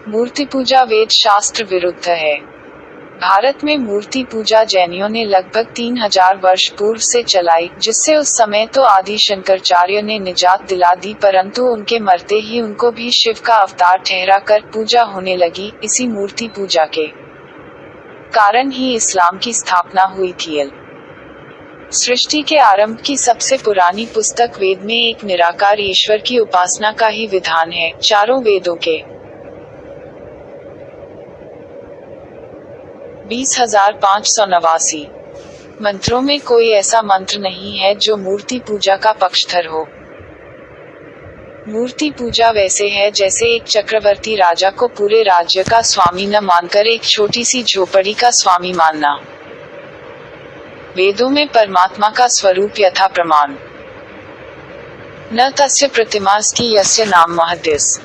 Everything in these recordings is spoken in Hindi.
मूर्ति पूजा वेद शास्त्र विरुद्ध है। भारत में मूर्ति पूजा जैनियों ने लगभग 3000 वर्ष पूर्व से चलाई, जिससे उस समय तो आदि शंकराचार्य ने निजात दिला दी, परंतु उनके मरते ही उनको भी शिव का अवतार ठहरा कर पूजा होने लगी। इसी मूर्ति पूजा के कारण ही इस्लाम की स्थापना हुई थी। सृष्टि के आरंभ की सबसे पुरानी पुस्तक वेद में एक निराकार ईश्वर की उपासना का ही विधान है। चारों वेदों के 20,589 मंत्रों में कोई ऐसा मंत्र नहीं है जो मूर्ति पूजा का पक्षधर हो। मूर्ति पूजा वैसे है जैसे एक चक्रवर्ती राजा को पूरे राज्य का स्वामी न मानकर एक छोटी सी झोपड़ी का स्वामी मानना। वेदों में परमात्मा का स्वरूप यथा प्रमाण न तस्य प्रतिमास्ति यस्य नाम महद्यस।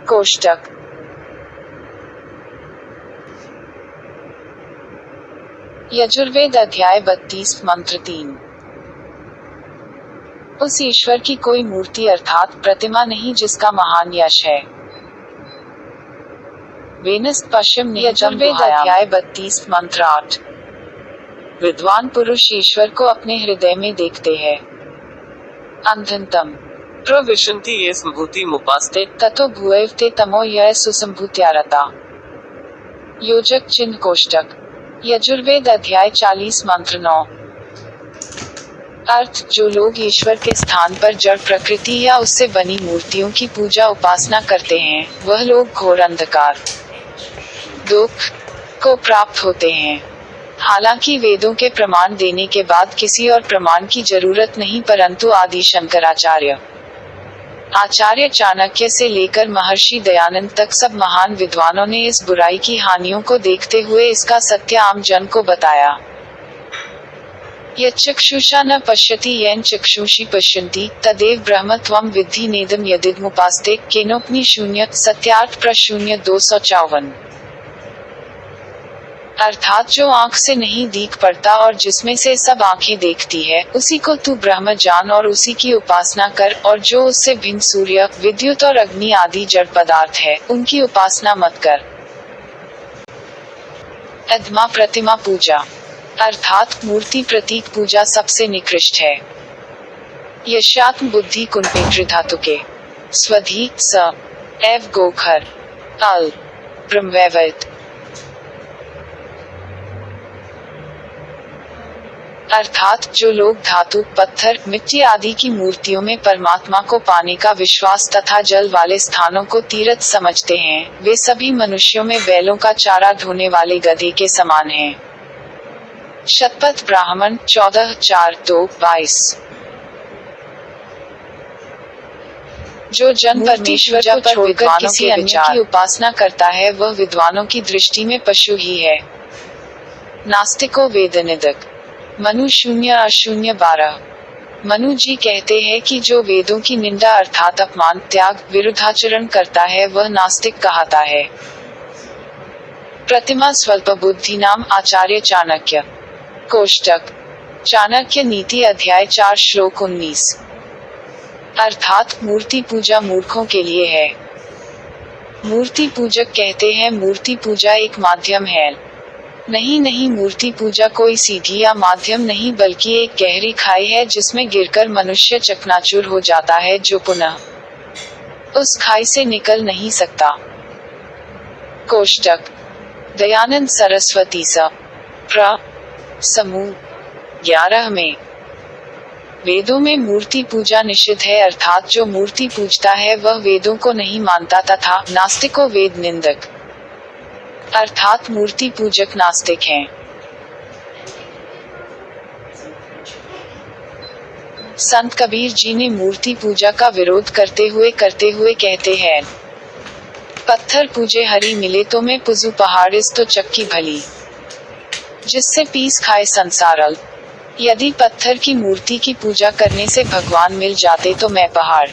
कोष्टक यजुर्वेद अध्याय 32 मंत्र 3। उस ईश्वर की कोई मूर्ति अर्थात प्रतिमा नहीं जिसका महान यश है। वेनस पश्चिम यजुर्वेद अध्याय 32 मंत्र 8। विद्वान पुरुष ईश्वर को अपने हृदय में देखते हैं। अंधनतम प्रविशन्ति ये संभूति मुपास्ते ततो भूयते तमो यह सुसंभूत्यारता। योजक चिन्ह कोष्टक यजुर्वेद अध्याय 40 मंत्र 9। अर्थ, जो लोग ईश्वर के स्थान पर जड़ प्रकृति या उससे बनी मूर्तियों की पूजा उपासना करते हैं, वह लोग घोर अंधकार दुख को प्राप्त होते हैं। हालांकि वेदों के प्रमाण देने के बाद किसी और प्रमाण की जरूरत नहीं, परंतु आदि शंकराचार्य, आचार्य चाणक्य से लेकर महर्षि दयानंद तक सब महान विद्वानों ने इस बुराई की हानियों को देखते हुए इसका सत्य आम जन को बताया। यच्चक्षुषा न पश्यति येन चक्षुषी पश्यन्ति तदेव ब्रह्म त्वं विद्धि नेदम यदिदमुपास्ते केनोपनि शून्य सत्यार्थ प्रशून्य 254। अर्थात जो आंख से नहीं दिख पड़ता और जिसमें से सब आंखें देखती है, उसी को तू ब्रह्म जान और उसी की उपासना कर, और जो उससे भिन्न सूर्य, विद्युत और अग्नि आदि जड़ पदार्थ है, उनकी उपासना मत कर। अधमा प्रतिमा पूजा अर्थात मूर्ति प्रतीक पूजा सबसे निकृष्ट है। यशात्म बुद्धि कुंपेत्र धातु के स्वधि स एव गोखर अल ब्रह्मवैवर्त अर्थात जो लोग धातु, पत्थर, मिट्टी आदि की मूर्तियों में परमात्मा को पाने का विश्वास तथा जल वाले स्थानों को तीर्थ समझते हैं, वे सभी मनुष्यों में बैलों का चारा ढोने वाले गधे के समान हैं। शतपथ ब्राह्मण 14:4-2-22। जो जन परमेश्वर को छोड़कर किसी अन्य की उपासना करता है, वह विद्वानों की दृष्टि में पशु ही है। नास्तिको वेदनिदक मनु 0:0-12। मनु जी कहते हैं कि जो वेदों की निंदा अर्थात अपमान, त्याग, विरुद्धाचरण करता है वह नास्तिक कहलाता है। प्रतिमा स्वल्प बुद्धि नाम आचार्य चाणक्य। कोष्टक चाणक्य नीति अध्याय 4 श्लोक 19। अर्थात मूर्ति पूजा मूर्खों के लिए है। मूर्ति पूजक कहते हैं मूर्ति पूजा एक माध्यम है। नहीं, मूर्ति पूजा कोई सीधी या माध्यम नहीं बल्कि एक गहरी खाई है जिसमें गिरकर मनुष्य चकनाचूर हो जाता है, जो पुनः उस खाई से निकल नहीं सकता। कोष्टक दयानंद सरस्वती स प्र समूह 11 में। वेदों में मूर्ति पूजा निषिद्ध है, अर्थात जो मूर्ति पूजता है वह वेदों को नहीं मानता, तथा नास्तिको वेद निंदक अर्थात मूर्ति पूजक नास्तिक हैं। संत कबीर जी ने मूर्ति पूजा का विरोध करते हुए कहते हैं, पत्थर पूजे हरी मिले तो मैं पुजू पहाड़ इस तो चक्की भली, जिससे पीस खाए संसारल। यदि पत्थर की मूर्ति की पूजा करने से भगवान मिल जाते तो मैं पहाड़